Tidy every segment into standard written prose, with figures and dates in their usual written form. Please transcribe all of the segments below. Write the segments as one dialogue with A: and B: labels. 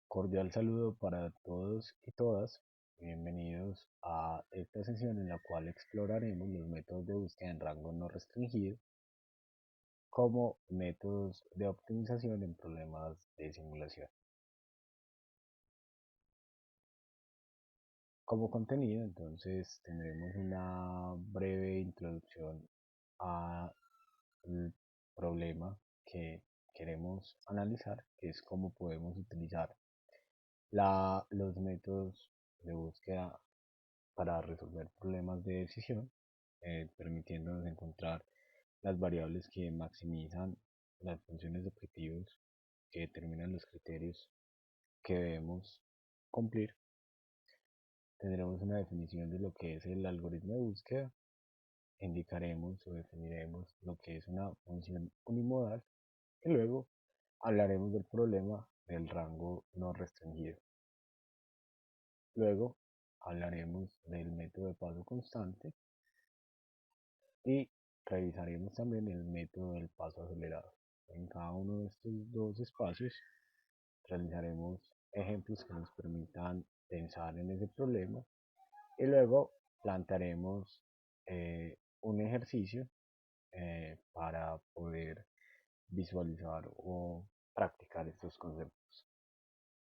A: Cordial saludo para todos y todas. Bienvenidos a esta sesión en la cual exploraremos los métodos de búsqueda en rango no restringido como métodos de optimización en problemas de simulación. Como contenido, entonces, tendremos una breve introducción al problema que queremos analizar, que es cómo podemos utilizar los métodos de búsqueda para resolver problemas de decisión, permitiéndonos encontrar las variables que maximizan las funciones de objetivos que determinan los criterios que debemos cumplir. Tendremos una definición de lo que es el algoritmo de búsqueda, indicaremos o definiremos lo que es una función unimodal y luego hablaremos del problema del rango no restringido. Luego hablaremos del método de paso constante y revisaremos también el método del paso acelerado. En cada uno de estos dos espacios realizaremos ejemplos que nos permitan pensar en ese problema y luego plantearemos un ejercicio para poder visualizar o practicar estos conceptos.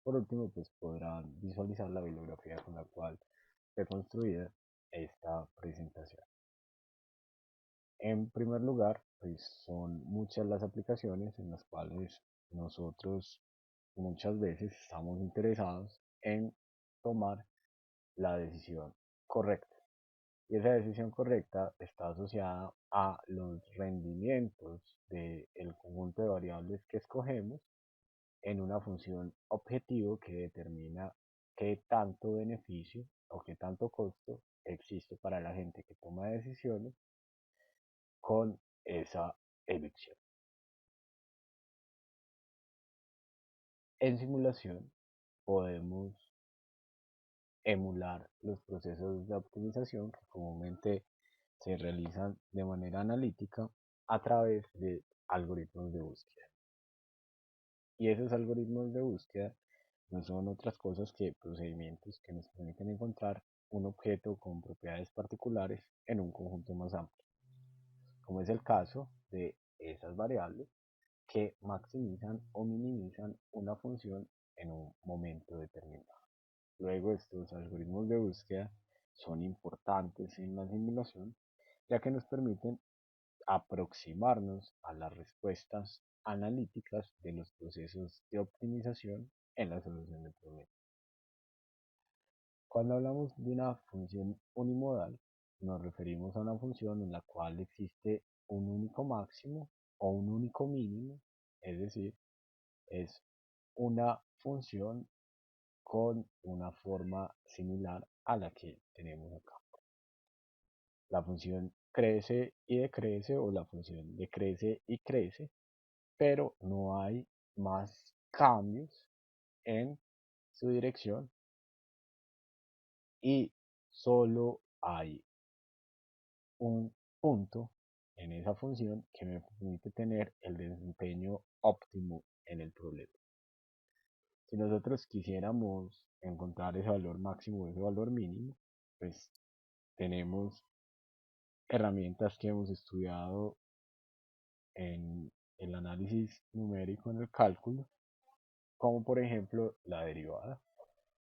A: Por último, pues podrán visualizar la bibliografía con la cual fue construida esta presentación. En primer lugar, pues son muchas las aplicaciones en las cuales nosotros muchas veces estamos interesados en tomar la decisión correcta. Y esa decisión correcta está asociada a los rendimientos del conjunto de variables que escogemos en una función objetivo que determina qué tanto beneficio o qué tanto costo existe para la gente que toma decisiones con esa elección. En simulación podemos emular los procesos de optimización que comúnmente se realizan de manera analítica a través de algoritmos de búsqueda. Y esos algoritmos de búsqueda no son otras cosas que procedimientos que nos permiten encontrar un objeto con propiedades particulares en un conjunto más amplio, como es el caso de esas variables que maximizan o minimizan una función en un momento determinado. Luego, estos algoritmos de búsqueda son importantes en la simulación, ya que nos permiten aproximarnos a las respuestas analíticas de los procesos de optimización en la solución del problema. Cuando hablamos de una función unimodal, nos referimos a una función en la cual existe un único máximo o un único mínimo, es decir, es una función con una forma similar a la que tenemos acá. La función crece y decrece o la función decrece y crece, pero no hay más cambios en su dirección y solo hay un punto en esa función que me permite tener el desempeño óptimo en el problema. Si nosotros quisiéramos encontrar ese valor máximo o ese valor mínimo, pues tenemos herramientas que hemos estudiado en el análisis numérico, en el cálculo, como por ejemplo la derivada.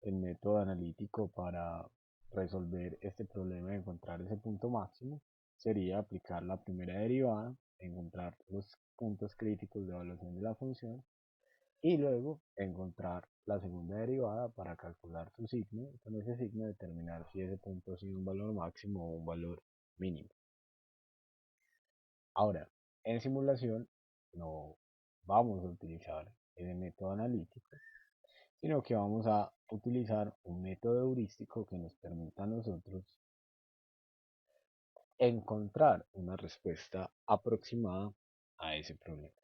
A: El método analítico para resolver este problema de encontrar ese punto máximo sería aplicar la primera derivada, encontrar los puntos críticos de evaluación de la función y luego encontrar la segunda derivada para calcular su signo y con ese signo determinar si ese punto ha sido un valor máximo o un valor mínimo. Ahora, en simulación no vamos a utilizar el método analítico, sino que vamos a utilizar un método heurístico que nos permita a nosotros encontrar una respuesta aproximada a ese problema.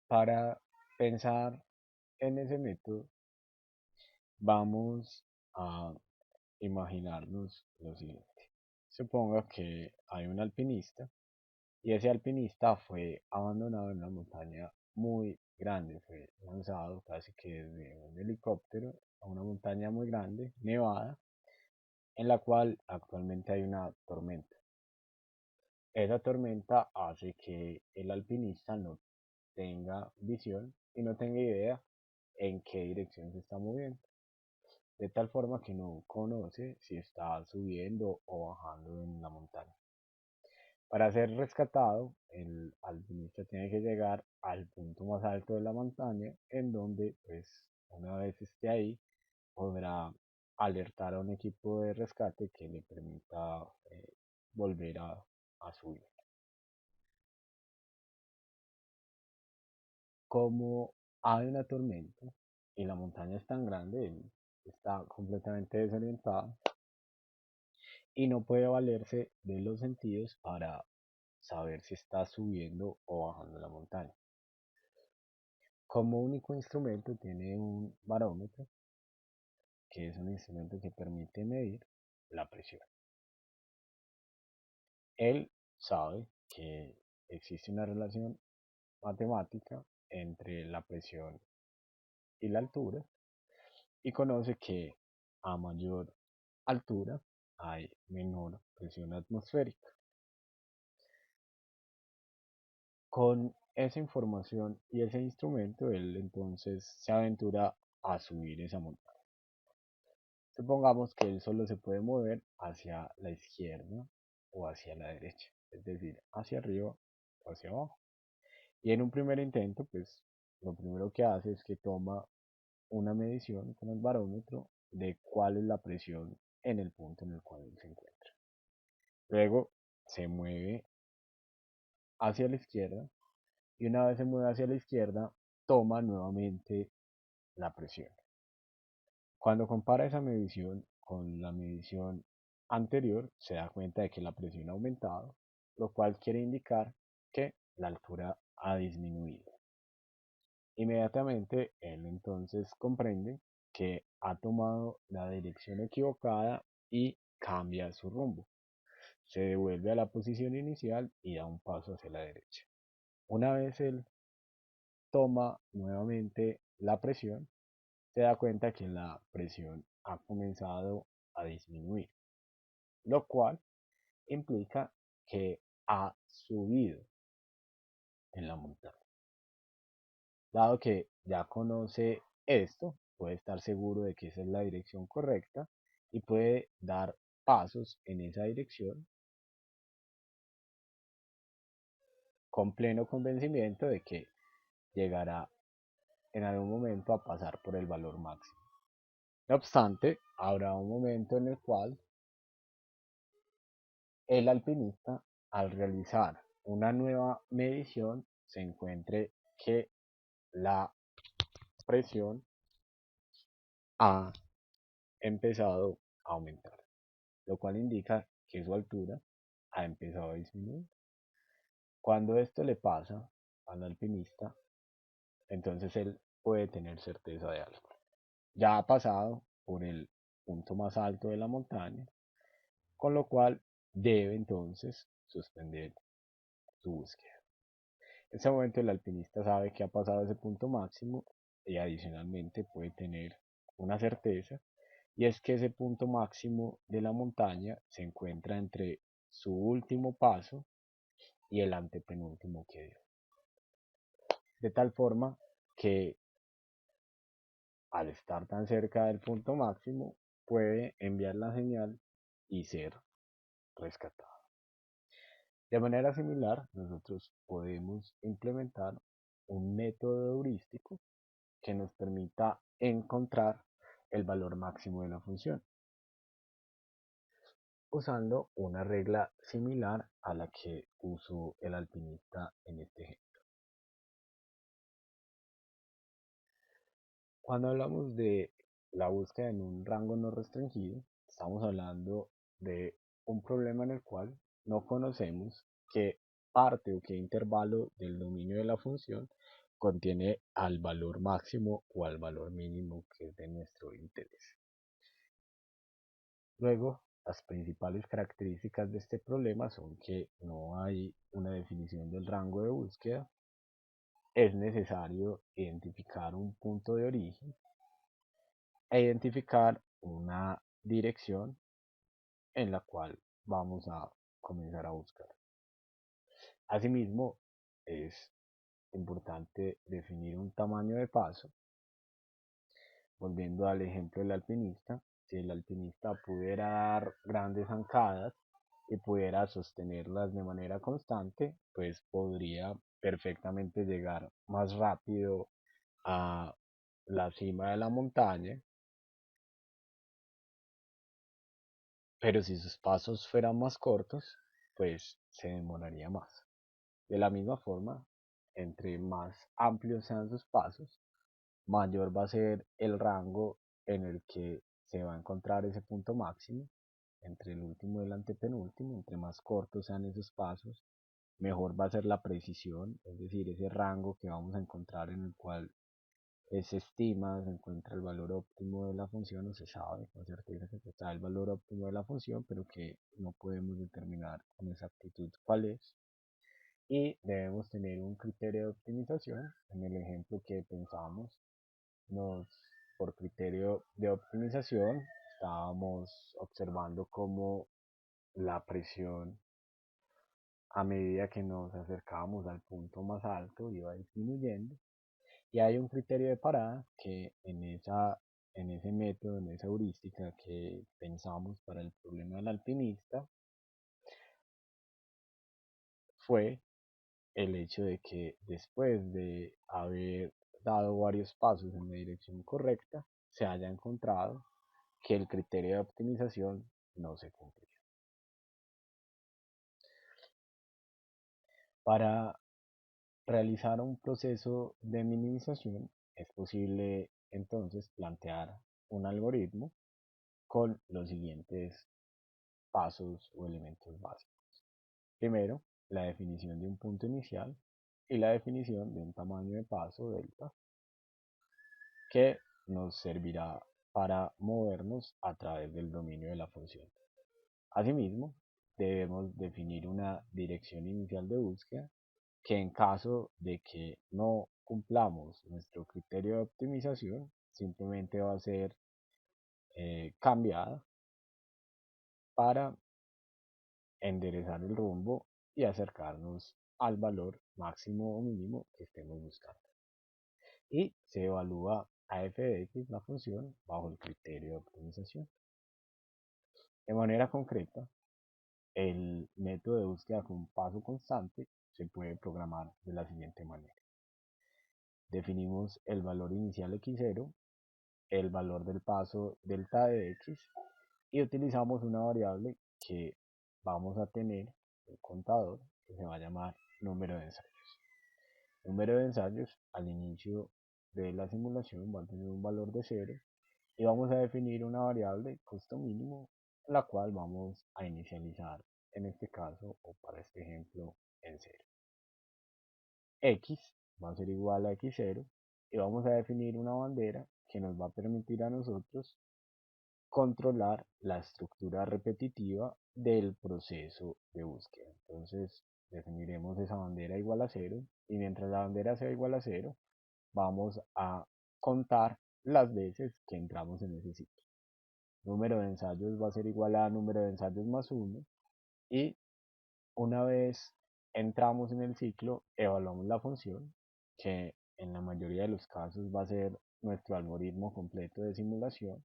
A: Para pensar en ese método, vamos a imaginarnos lo siguiente. Suponga que hay un alpinista y ese alpinista fue abandonado en una montaña muy grande, fue lanzado casi que desde un helicóptero a una montaña muy grande, nevada, en la cual actualmente hay una tormenta. Esa tormenta hace que el alpinista no tenga visión y no tenga idea en qué dirección se está moviendo, de tal forma que no conoce si está subiendo o bajando en la montaña. Para ser rescatado, el alpinista tiene que llegar al punto más alto de la montaña, en donde, pues, una vez esté ahí, podrá alertar a un equipo de rescate que le permita volver a subir. Como hay una tormenta y la montaña es tan grande, él está completamente desorientado y no puede valerse de los sentidos para saber si está subiendo o bajando la montaña. Como único instrumento tiene un barómetro, que es un instrumento que permite medir la presión. Él sabe que existe una relación matemática entre la presión y la altura y conoce que a mayor altura hay menor presión atmosférica. Con esa información y ese instrumento, él entonces se aventura a subir esa montaña. Supongamos que él solo se puede mover hacia la izquierda o hacia la derecha, es decir, hacia arriba o hacia abajo. Y en un primer intento, pues lo primero que hace es que toma una medición con el barómetro de cuál es la presión en el punto en el cual él se encuentra. Luego se mueve hacia la izquierda y una vez se mueve hacia la izquierda, toma nuevamente la presión. Cuando compara esa medición con la medición anterior, se da cuenta de que la presión ha aumentado, lo cual quiere indicar que la altura ha disminuido. Inmediatamente, él entonces comprende que ha tomado la dirección equivocada y cambia su rumbo. Se devuelve a la posición inicial y da un paso hacia la derecha. Una vez él toma nuevamente la presión, se da cuenta que la presión ha comenzado a disminuir, lo cual implica que ha subido en la montaña. Dado que ya conoce esto, puede estar seguro de que esa es la dirección correcta y puede dar pasos en esa dirección con pleno convencimiento de que llegará en algún momento a pasar por el valor máximo. No obstante, habrá un momento en el cual el alpinista, al realizar una nueva medición, se encuentre que la presión ha empezado a aumentar, lo cual indica que su altura ha empezado a disminuir. Cuando esto le pasa al alpinista, entonces él puede tener certeza de algo. Ya ha pasado por el punto más alto de la montaña, con lo cual debe entonces suspender su búsqueda. En ese momento el alpinista sabe que ha pasado ese punto máximo y adicionalmente puede tener una certeza, y es que ese punto máximo de la montaña se encuentra entre su último paso y el antepenúltimo que dio. De tal forma que al estar tan cerca del punto máximo puede enviar la señal y ser rescatado. De manera similar, nosotros podemos implementar un método heurístico que nos permita encontrar el valor máximo de la función, usando una regla similar a la que usó el alpinista en este ejemplo. Cuando hablamos de la búsqueda en un rango no restringido, estamos hablando de un problema en el cual no conocemos qué parte o qué intervalo del dominio de la función contiene al valor máximo o al valor mínimo que es de nuestro interés. Luego Las principales características de este problema son que no hay una definición del rango de búsqueda, es necesario identificar un punto de origen e identificar una dirección en la cual vamos a comenzar a buscar. Asimismo, es importante definir un tamaño de paso. Volviendo al ejemplo del alpinista, si el alpinista pudiera dar grandes zancadas y pudiera sostenerlas de manera constante, pues podría perfectamente llegar más rápido a la cima de la montaña, pero si sus pasos fueran más cortos, pues se demoraría más. De la misma forma, entre más amplios sean sus pasos, mayor va a ser el rango en el que se va a encontrar ese punto máximo entre el último y el antepenúltimo. Entre más cortos sean esos pasos, mejor va a ser la precisión, es decir, ese rango que vamos a encontrar en el cual se estima, se encuentra el valor óptimo de la función, o se sabe con certeza que está el valor óptimo de la función, pero que no podemos determinar con exactitud cuál es. Y debemos tener un criterio de optimización. En el ejemplo que pensamos, nos, por criterio de optimización, estábamos observando cómo la presión, a medida que nos acercábamos al punto más alto, iba disminuyendo. Y hay un criterio de parada que en ese método, en esa heurística que pensamos para el problema del alpinista, fue el hecho de que después de haber dado varios pasos en la dirección correcta, se haya encontrado que el criterio de optimización no se cumplió. Para realizar un proceso de minimización es posible entonces plantear un algoritmo con los siguientes pasos o elementos básicos. Primero, la definición de un punto inicial y la definición de un tamaño de paso delta que nos servirá para movernos a través del dominio de la función. Asimismo, debemos definir una dirección inicial de búsqueda que, en caso de que no cumplamos nuestro criterio de optimización, simplemente va a ser cambiada para enderezar el rumbo y acercarnos al valor máximo o mínimo que estemos buscando. Y se evalúa a f de x, la función, bajo el criterio de optimización. De manera concreta, el método de búsqueda con paso constante se puede programar de la siguiente manera. Definimos el valor inicial x0, el valor del paso delta de x, y utilizamos una variable que vamos a tener, el contador, que se va a llamar número de ensayos. Número de ensayos al inicio de la simulación va a tener un valor de 0 y vamos a definir una variable costo mínimo, la cual vamos a inicializar en este caso o para este ejemplo en 0. X va a ser igual a x0 y vamos a definir una bandera que nos va a permitir a nosotros controlar la estructura repetitiva del proceso de búsqueda. Entonces definiremos esa bandera igual a 0 y mientras la bandera sea igual a 0 vamos a contar las veces que entramos en ese ciclo. Número de ensayos va a ser igual a número de ensayos más 1 y una vez entramos en el ciclo evaluamos la función, que en la mayoría de los casos va a ser nuestro algoritmo completo de simulación,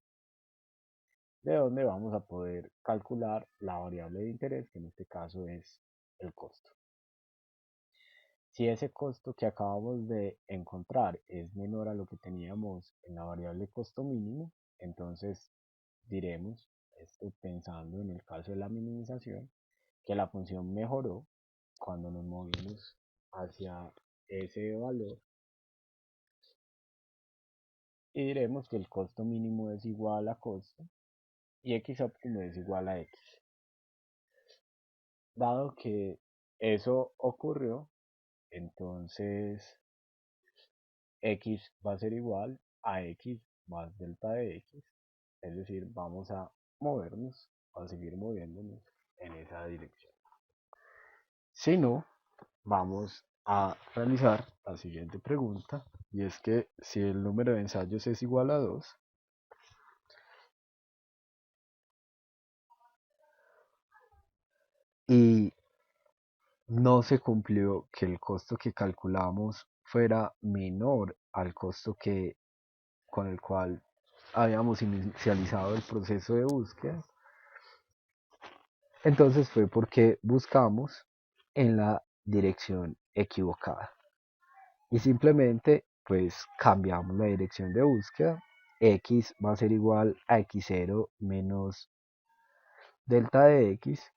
A: de donde vamos a poder calcular la variable de interés, que en este caso es el costo. Si ese costo que acabamos de encontrar es menor a lo que teníamos en la variable costo mínimo, entonces diremos, esto pensando en el caso de la minimización, que la función mejoró cuando nos movimos hacia ese valor, y diremos que el costo mínimo es igual a costo y x óptimo es igual a x. Dado que eso ocurrió, entonces x va a ser igual a x más delta de x, es decir, vamos a movernos a seguir moviéndonos en esa dirección. Si no, vamos a realizar la siguiente pregunta, y es que si el número de ensayos es igual a 2 y no se cumplió que el costo que calculamos fuera menor al costo con el cual habíamos inicializado el proceso de búsqueda, entonces fue porque buscamos en la dirección equivocada. Y simplemente pues cambiamos la dirección de búsqueda. X va a ser igual a x0 menos delta de x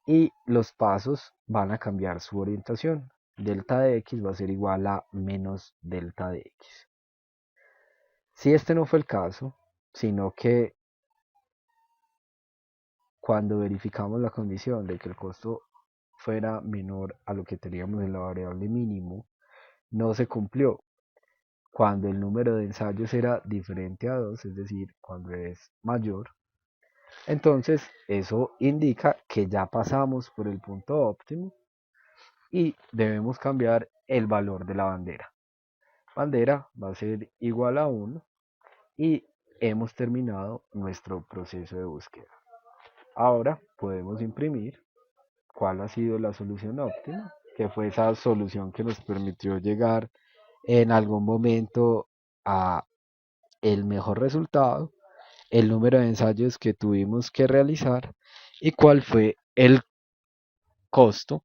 A: y los pasos van a cambiar su orientación. Delta de x va a ser igual a menos delta de x. Si este no fue el caso, sino que cuando verificamos la condición de que el costo fuera menor a lo que teníamos en la variable mínimo, no se cumplió. Cuando el número de ensayos era diferente a 2, es decir, cuando es mayor, entonces eso indica que ya pasamos por el punto óptimo y debemos cambiar el valor de la bandera. Bandera va a ser igual a 1 y hemos terminado nuestro proceso de búsqueda. Ahora podemos imprimir cuál ha sido la solución óptima, que fue esa solución que nos permitió llegar en algún momento a el mejor resultado, el número de ensayos que tuvimos que realizar y cuál fue el costo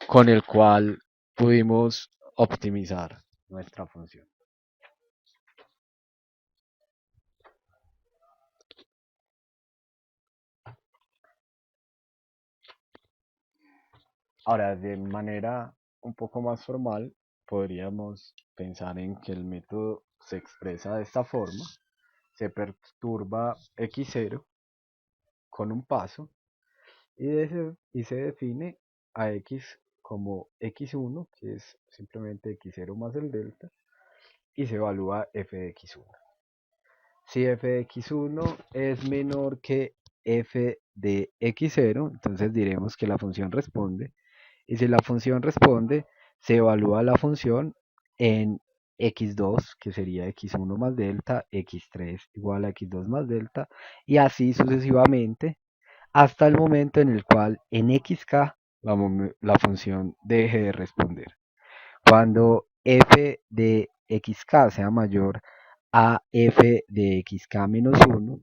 A: con el cual pudimos optimizar nuestra función. Ahora, de manera un poco más formal, podríamos pensar en que el método se expresa de esta forma. Se perturba x0 con un paso y se define a x como x1, que es simplemente x0 más el delta, y se evalúa f de x1. Si f de x1 es menor que f de x0, entonces diremos que la función responde. Y si la función responde, se evalúa la función en x2, que sería x1 más delta, x3 igual a x2 más delta, y así sucesivamente, hasta el momento en el cual en xk la función deje de responder. Cuando f de xk sea mayor a f de xk menos 1,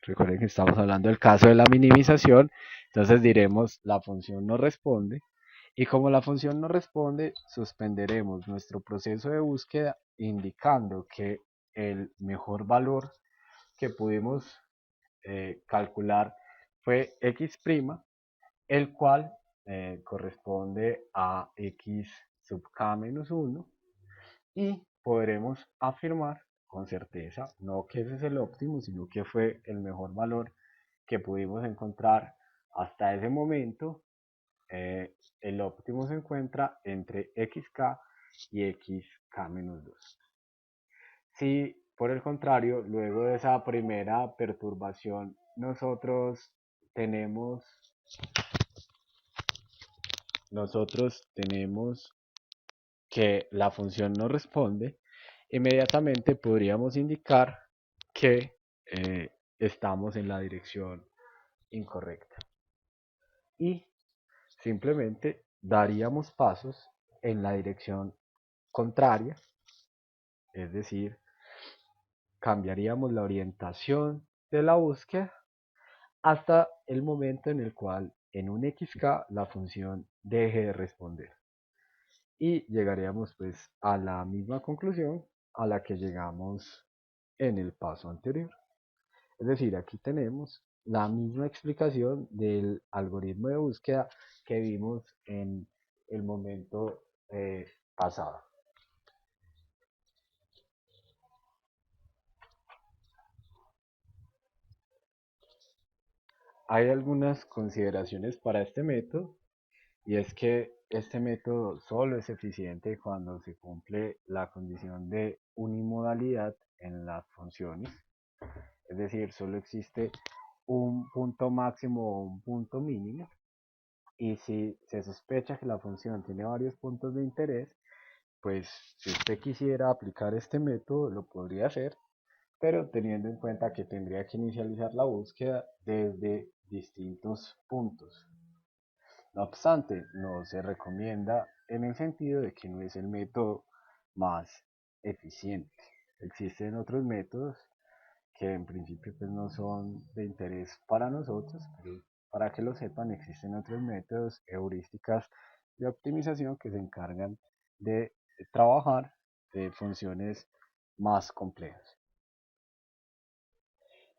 A: recuerden que estamos hablando del caso de la minimización, entonces diremos la función no responde, y como la función no responde, suspenderemos nuestro proceso de búsqueda indicando que el mejor valor que pudimos calcular fue x', el cual corresponde a x sub k menos 1, y podremos afirmar con certeza, no que ese es el óptimo, sino que fue el mejor valor que pudimos encontrar hasta ese momento. El óptimo se encuentra entre xk y xk-2. Si por el contrario, luego de esa primera perturbación, nosotros tenemos que la función no responde, inmediatamente podríamos indicar que estamos en la dirección incorrecta. Y simplemente daríamos pasos en la dirección contraria, es decir, cambiaríamos la orientación de la búsqueda hasta el momento en el cual en un xk la función deje de responder. Y llegaríamos pues a la misma conclusión a la que llegamos en el paso anterior. Es decir, aquí tenemos la misma explicación del algoritmo de búsqueda que vimos en el momento pasado. Hay algunas consideraciones para este método, y es que este método solo es eficiente cuando se cumple la condición de unimodalidad en las funciones. Es decir, solo existe un punto máximo o un punto mínimo. Y si se sospecha que la función tiene varios puntos de interés, pues si usted quisiera aplicar este método, lo podría hacer, pero teniendo en cuenta que tendría que inicializar la búsqueda desde distintos puntos. No obstante, no se recomienda en el sentido de que no es el método más eficiente. Existen otros métodos que en principio pues no son de interés para nosotros, pero para que lo sepan existen otros métodos, heurísticas de optimización que se encargan de trabajar de funciones más complejas.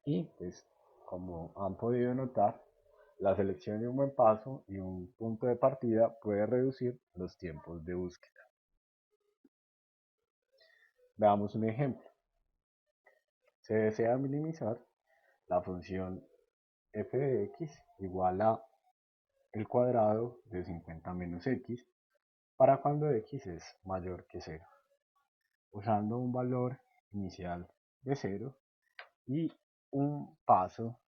A: Y pues como han podido notar, la selección de un buen paso y un punto de partida puede reducir los tiempos de búsqueda. Veamos un ejemplo. Se desea minimizar la función f de x igual a el cuadrado de 50 menos x para cuando x es mayor que 0, usando un valor inicial de 0 y un paso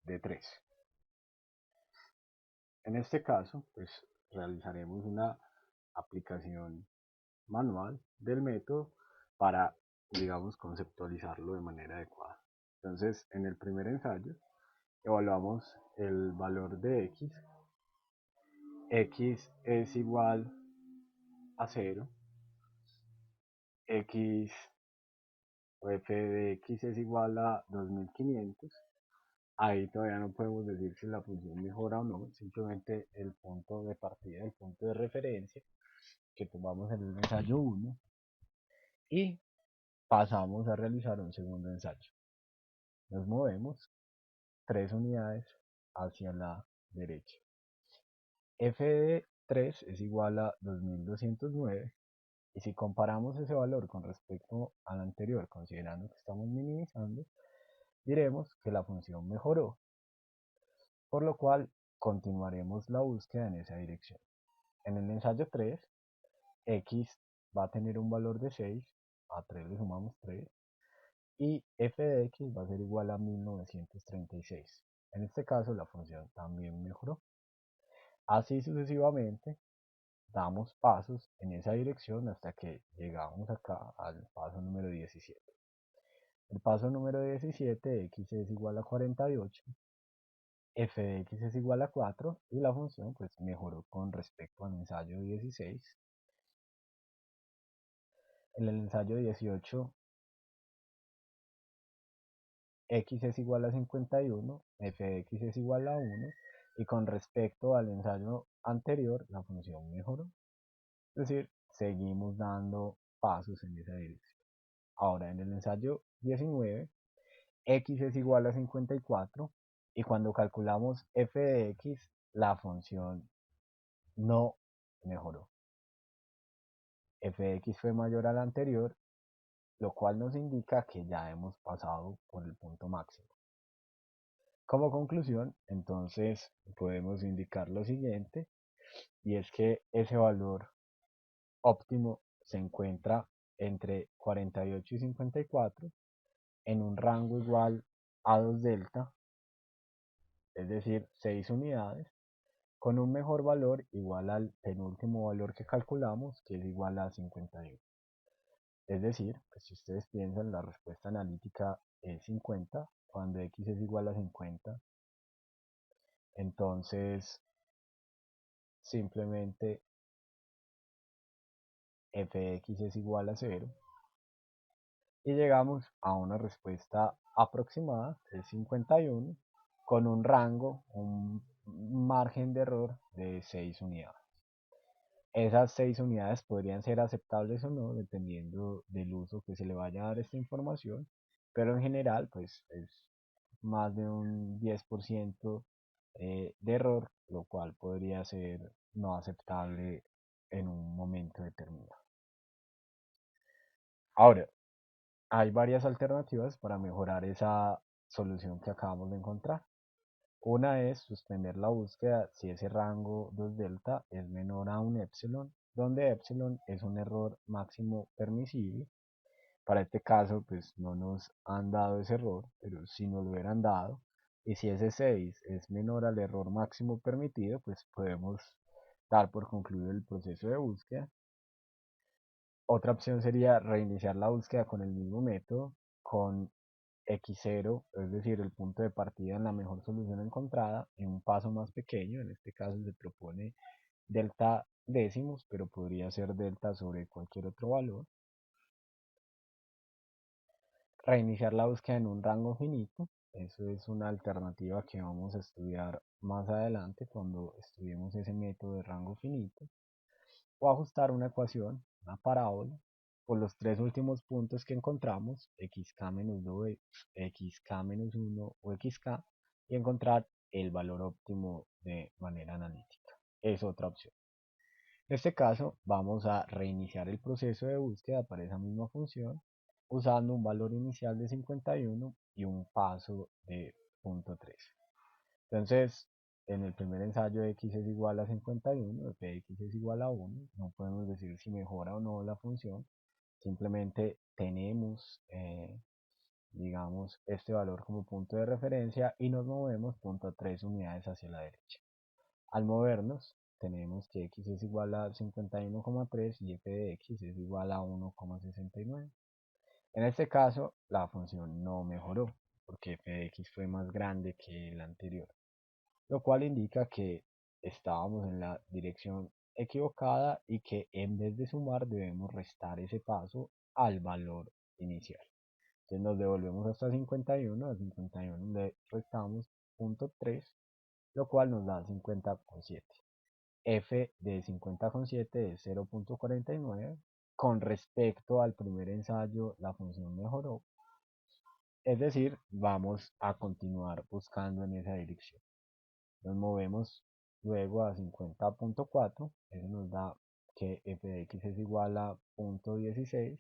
A: de 3. En este caso, pues realizaremos una aplicación manual del método para, digamos, conceptualizarlo de manera adecuada. Entonces, en el primer ensayo, evaluamos el valor de x es igual a 0, x o f de x es igual a 2500. Ahí todavía no podemos decir si la función mejora o no, simplemente el punto de partida, el punto de referencia que tomamos en el ensayo 1 y pasamos a realizar un segundo ensayo. Nos movemos 3 unidades hacia la derecha. F de 3 es igual a 2209 y si comparamos ese valor con respecto al anterior, considerando que estamos minimizando, diremos que la función mejoró, por lo cual continuaremos la búsqueda en esa dirección. En el ensayo 3, x va a tener un valor de 6, a 3 le sumamos 3, y f de x va a ser igual a 1936. En este caso la función también mejoró. Así sucesivamente, damos pasos en esa dirección hasta que llegamos acá al paso número 17. El paso número 17, x es igual a 48, f de x es igual a 4 y la función pues mejoró con respecto al ensayo 16. En el ensayo 18, x es igual a 51, f de x es igual a 1 y con respecto al ensayo anterior la función mejoró. Es decir, seguimos dando pasos en esa dirección. Ahora, en el ensayo 19, x es igual a 54 y cuando calculamos f de x, la función no mejoró. F de x fue mayor al anterior, lo cual nos indica que ya hemos pasado por el punto máximo. Como conclusión, entonces podemos indicar lo siguiente, y es que ese valor óptimo se encuentra entre 48 y 54 en un rango igual a 2 delta, es decir, 6 unidades, con un mejor valor igual al penúltimo valor que calculamos, que es igual a 51. Es decir, pues si ustedes piensan, la respuesta analítica es 50, cuando x es igual a 50, entonces simplemente f de x es igual a 0 y llegamos a una respuesta aproximada, que es 51, con un rango, un margen de error de 6 unidades. Esas 6 unidades podrían ser aceptables o no, dependiendo del uso que se le vaya a dar a esta información, pero en general, pues es más de un 10% de error, lo cual podría ser no aceptable en un momento determinado. Ahora, hay varias alternativas para mejorar esa solución que acabamos de encontrar. Una es suspender la búsqueda si ese rango 2 delta es menor a un epsilon, donde epsilon es un error máximo permisible. Para este caso, pues no nos han dado ese error, pero si nos lo hubieran dado, Y si ese 6 es menor al error máximo permitido, pues podemos dar por concluido el proceso de búsqueda. Otra opción sería reiniciar la búsqueda con el mismo método, con x0, es decir, el punto de partida en la mejor solución encontrada, en un paso más pequeño. En este caso se propone delta décimos, pero podría ser delta sobre cualquier otro valor. Reiniciar la búsqueda en un rango finito. Eso es una alternativa que vamos a estudiar más adelante cuando estudiemos ese método de rango finito. O ajustar una ecuación, una parábola, por los tres últimos puntos que encontramos, xk-2, xk-1 o xk, y encontrar el valor óptimo de manera analítica. Es otra opción. En este caso, vamos a reiniciar el proceso de búsqueda para esa misma función usando un valor inicial de 51 y un paso de 0.3. Entonces, en el primer ensayo x es igual a 51, f de x es igual a 1. No podemos decir si mejora o no la función. Simplemente tenemos, digamos, este valor como punto de referencia y nos movemos 0.3 unidades hacia la derecha. Al movernos, tenemos que x es igual a 51,3 y f de x es igual a 1,69. En este caso, la función no mejoró, porque f de x fue más grande que la anterior, lo cual indica que estábamos en la dirección equivocada y que en vez de sumar debemos restar ese paso al valor inicial. Entonces nos devolvemos hasta 51, a 51 le restamos 0.3, lo cual nos da 50,7. F de 50,7 es 0.49. Con respecto al primer ensayo, la función mejoró. Es decir, vamos a continuar buscando en esa dirección. Nos movemos luego a 50.4. Eso nos da que f de x es igual a 0.16.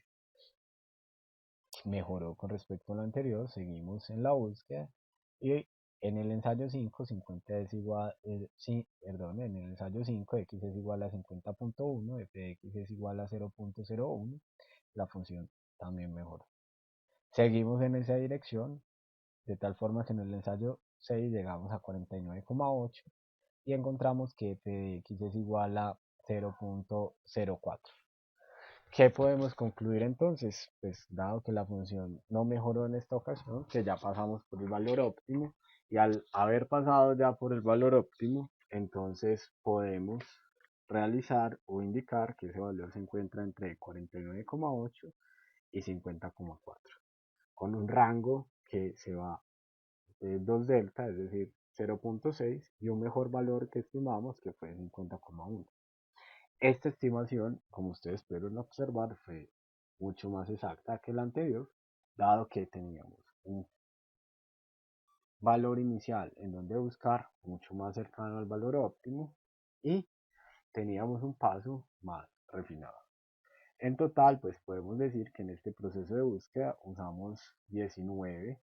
A: Mejoró con respecto a lo anterior. Seguimos en la búsqueda. Y en el ensayo 5, 50 es igual, en el ensayo 5, x es igual a 50.1, f de x es igual a 0.01, la función también mejoró. Seguimos en esa dirección, de tal forma que en el ensayo 6 llegamos a 49,8 y encontramos que f de x es igual a 0.04. ¿Qué podemos concluir entonces? Pues dado que la función no mejoró en esta ocasión, que ya pasamos por el valor óptimo, y al haber pasado ya por el valor óptimo, entonces podemos realizar o indicar que ese valor se encuentra entre 49,8 y 50,4, con un rango que se va de 2 delta, es decir, 0.6, y un mejor valor que estimamos que fue 50,1. Esta estimación, como ustedes pudieron observar, fue mucho más exacta que la anterior, dado que teníamos un valor inicial en donde buscar mucho más cercano al valor óptimo y teníamos un paso más refinado. En total, pues podemos decir que en este proceso de búsqueda usamos 19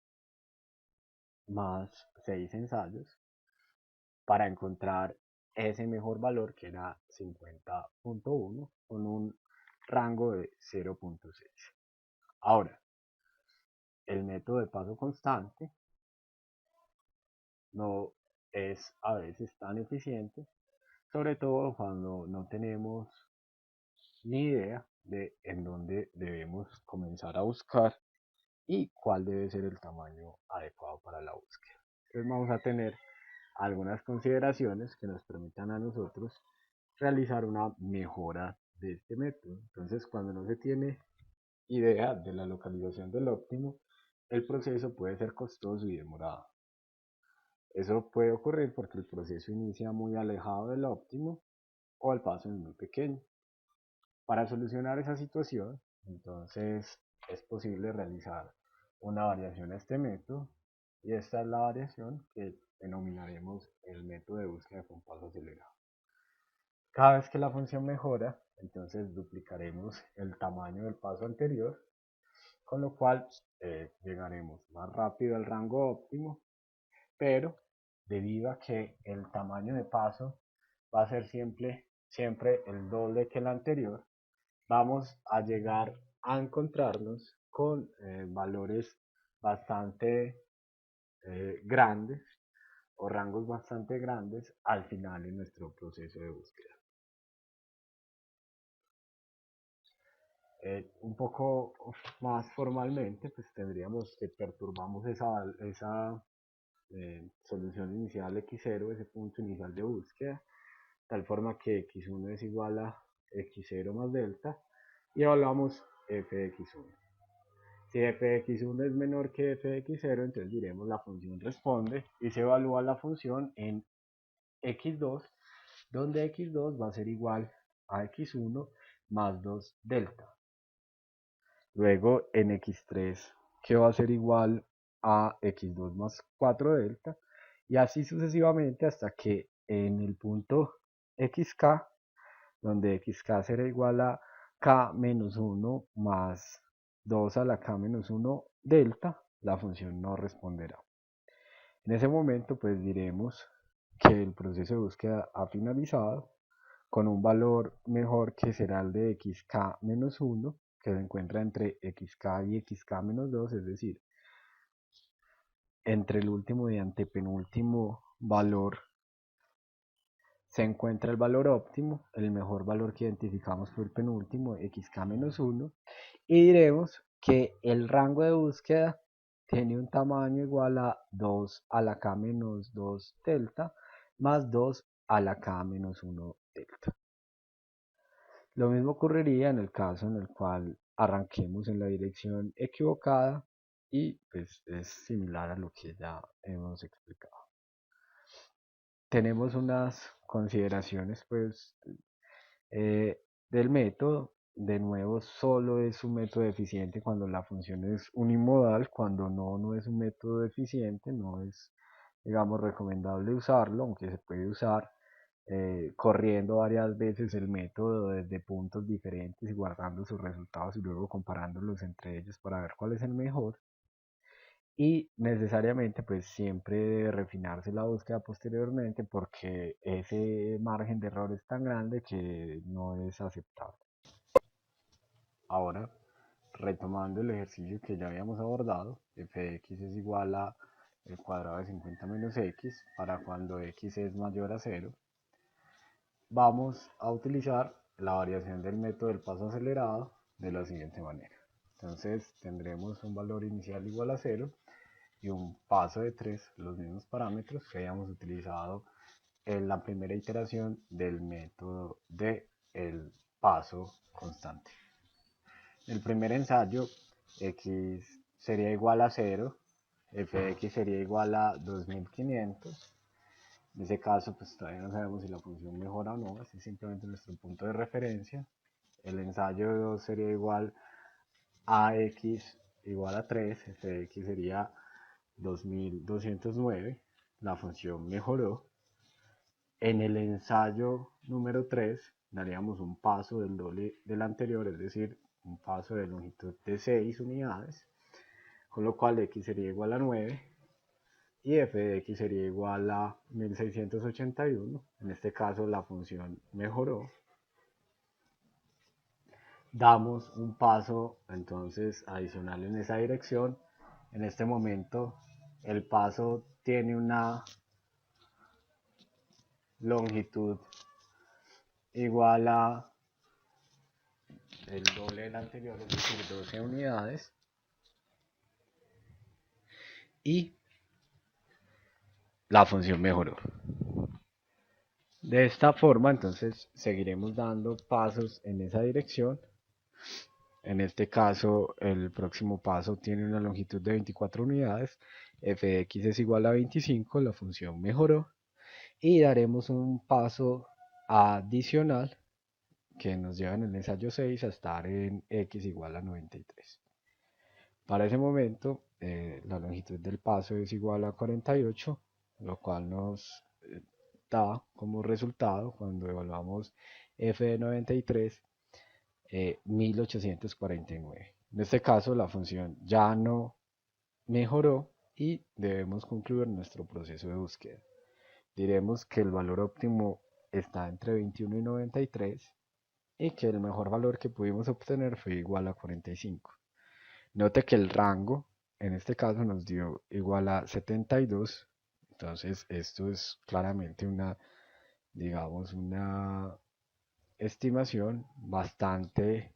A: más 6 ensayos para encontrar ese mejor valor que era 50.1 con un rango de 0.6. Ahora, el método de paso constante no es a veces tan eficiente, sobre todo cuando no tenemos ni idea de en dónde debemos comenzar a buscar y cuál debe ser el tamaño adecuado para la búsqueda. Entonces vamos a tener algunas consideraciones que nos permitan a nosotros realizar una mejora de este método. Entonces, cuando no se tiene idea de la localización del óptimo, el proceso puede ser costoso y demorado. Eso puede ocurrir porque el proceso inicia muy alejado del óptimo o el paso es muy pequeño. Para solucionar esa situación, entonces es posible realizar una variación a este método y esta es la variación que denominaremos el método de búsqueda con paso acelerado. Cada vez que la función mejora, entonces duplicaremos el tamaño del paso anterior, con lo cual llegaremos más rápido al rango óptimo, pero debido a que el tamaño de paso va a ser siempre el doble que el anterior, vamos a llegar a encontrarnos con valores bastante grandes o rangos bastante grandes al final en nuestro proceso de búsqueda. Un poco más formalmente, pues tendríamos que perturbamos esa solución inicial x0, ese punto inicial de búsqueda, tal forma que x1 es igual a x0 más delta, y evaluamos f de x1. Si f de x1 es menor que f de x0, entonces diremos la función responde y se evalúa la función en x2, donde x2 va a ser igual a x1 más 2 delta. Luego en x3, que va a ser igual a x2 más 4 delta, y así sucesivamente hasta que en el punto xk, donde xk será igual a k menos 1 más 2 a la k menos 1 delta, la función no responderá. En ese momento pues diremos que el proceso de búsqueda ha finalizado con un valor mejor que será el de xk menos 1, que se encuentra entre xk y xk menos 2, es decir, entre el último y antepenúltimo valor se encuentra el valor óptimo, el mejor valor que identificamos fue el penúltimo, xk menos 1, y diremos que el rango de búsqueda tiene un tamaño igual a 2 a la k menos 2 delta más 2 a la k menos 1 delta. Lo mismo ocurriría en el caso en el cual arranquemos en la dirección equivocada y pues es similar a lo que ya hemos explicado. Tenemos unas consideraciones pues del método. De nuevo, solo es un método eficiente cuando la función es unimodal. Cuando no es un método eficiente, no es, digamos, recomendable usarlo, aunque se puede usar corriendo varias veces el método desde puntos diferentes y guardando sus resultados y luego comparándolos entre ellos para ver cuál es el mejor. Y necesariamente pues siempre debe refinarse la búsqueda posteriormente porque ese margen de error es tan grande que no es aceptable. Ahora, retomando el ejercicio que ya habíamos abordado, f de x es igual a el cuadrado de 50 menos x para cuando x es mayor a 0. Vamos a utilizar la variación del método del paso acelerado de la siguiente manera. Entonces tendremos un valor inicial igual a 0 y un paso de 3, los mismos parámetros que habíamos utilizado en la primera iteración del método del paso constante. En el primer ensayo, x sería igual a 0, f de x sería igual a 2500. En ese caso, pues todavía no sabemos si la función mejora o no, este es simplemente nuestro punto de referencia. El ensayo 2 sería igual a x igual a 3, f de x sería 2209, la función mejoró. En el ensayo número 3 daríamos un paso del doble del anterior, es decir, un paso de longitud de 6 unidades, con lo cual x sería igual a 9 y f de x sería igual a 1681. En este caso la función mejoró. Damos un paso entonces adicional en esa dirección. En este momento el paso tiene una longitud igual a el doble del anterior, es decir, 12 unidades. Y la función mejoró. De esta forma, entonces, seguiremos dando pasos en esa dirección. En este caso, el próximo paso tiene una longitud de 24 unidades. F de x es igual a 25, la función mejoró. Y daremos un paso adicional que nos lleva en el ensayo 6 a estar en x igual a 93. Para ese momento, la longitud del paso es igual a 48, lo cual nos da como resultado, cuando evaluamos f de 93, 1849. En este caso, la función ya no mejoró y debemos concluir nuestro proceso de búsqueda. Diremos que el valor óptimo está entre 21 y 93 y que el mejor valor que pudimos obtener fue igual a 45. Note que el rango en este caso nos dio igual a 72. Entonces esto es claramente una, digamos, una estimación bastante,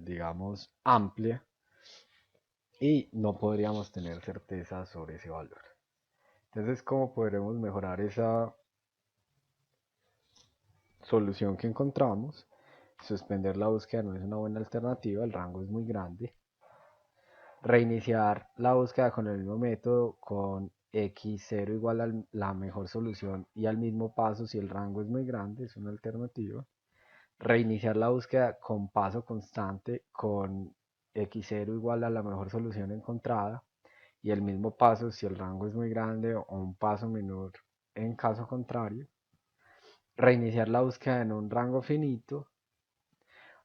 A: digamos, amplia, y no podríamos tener certeza sobre ese valor. Entonces, ¿cómo podremos mejorar esa solución que encontramos? Suspender la búsqueda no es una buena alternativa, el rango es muy grande. Reiniciar la búsqueda con el mismo método, con x0 igual a la mejor solución y al mismo paso si el rango es muy grande, es una alternativa. Reiniciar la búsqueda con paso constante, con x0 igual a la mejor solución encontrada y el mismo paso si el rango es muy grande o un paso menor en caso contrario. Reiniciar la búsqueda en un rango finito,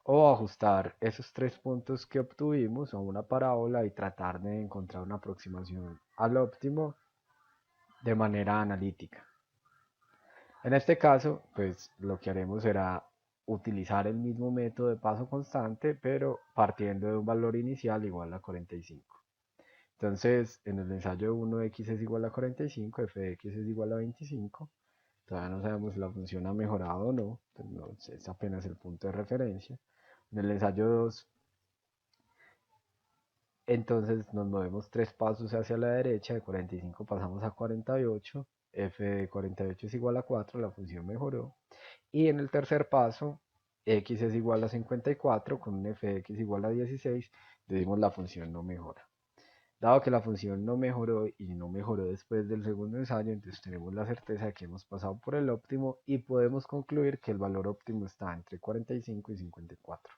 A: o ajustar esos tres puntos que obtuvimos a una parábola y tratar de encontrar una aproximación al óptimo de manera analítica. En este caso, pues lo que haremos será utilizar el mismo método de paso constante, pero partiendo de un valor inicial igual a 45. Entonces, en el ensayo 1, x es igual a 45, f de x es igual a 25. Todavía no sabemos si la función ha mejorado o no, pues no, es apenas el punto de referencia. En el ensayo 2, entonces nos movemos tres pasos hacia la derecha, de 45 pasamos a 48, f de 48 es igual a 4, la función mejoró. Y en el tercer paso, x es igual a 54, con un f de x igual a 16, decimos la función no mejora. Dado que la función no mejoró y no mejoró después del segundo ensayo, entonces tenemos la certeza de que hemos pasado por el óptimo y podemos concluir que el valor óptimo está entre 45 y 54.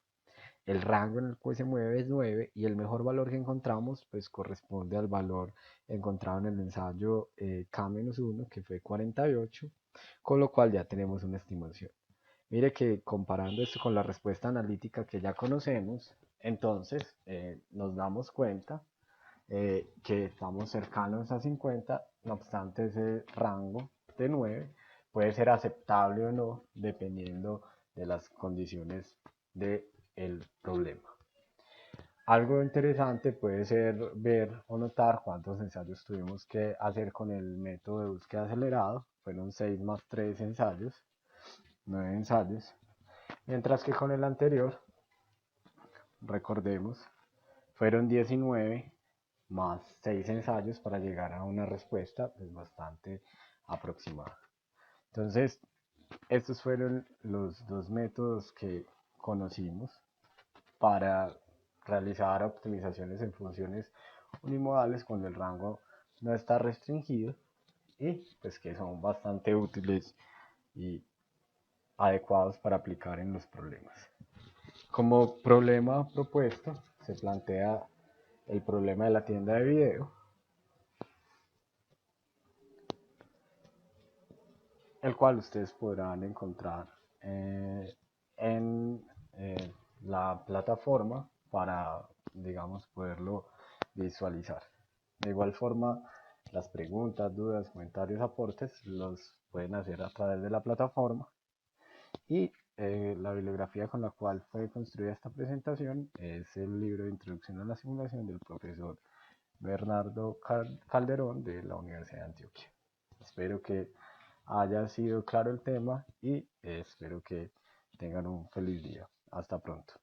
A: El rango en el cual se mueve es 9 y el mejor valor que encontramos pues corresponde al valor encontrado en el ensayo K-1, que fue 48, con lo cual ya tenemos una estimación. Mire que comparando esto con la respuesta analítica que ya conocemos, entonces nos damos cuenta que estamos cercanos a 50, no obstante ese rango de 9 puede ser aceptable o no dependiendo de las condiciones del problema. Algo interesante puede ser ver o notar cuántos ensayos tuvimos que hacer con el método de búsqueda acelerado. Fueron 6 más 3 ensayos, 9 ensayos. Mientras que con el anterior, recordemos, fueron 19 más 6 ensayos para llegar a una respuesta pues, bastante aproximada. Entonces, estos fueron los dos métodos que conocimos para realizar optimizaciones en funciones unimodales cuando el rango no está restringido y pues que son bastante útiles y adecuados para aplicar en los problemas. Como problema propuesto se plantea el problema de la tienda de video, el cual ustedes podrán encontrar en la plataforma para, digamos, poderlo visualizar. De igual forma, las preguntas, dudas, comentarios, aportes los pueden hacer a través de la plataforma y la bibliografía con la cual fue construida esta presentación es el libro de Introducción a la Simulación del profesor Bernardo Calderón de la Universidad de Antioquia. Espero que haya sido claro el tema y espero que tengan un feliz día. Hasta pronto.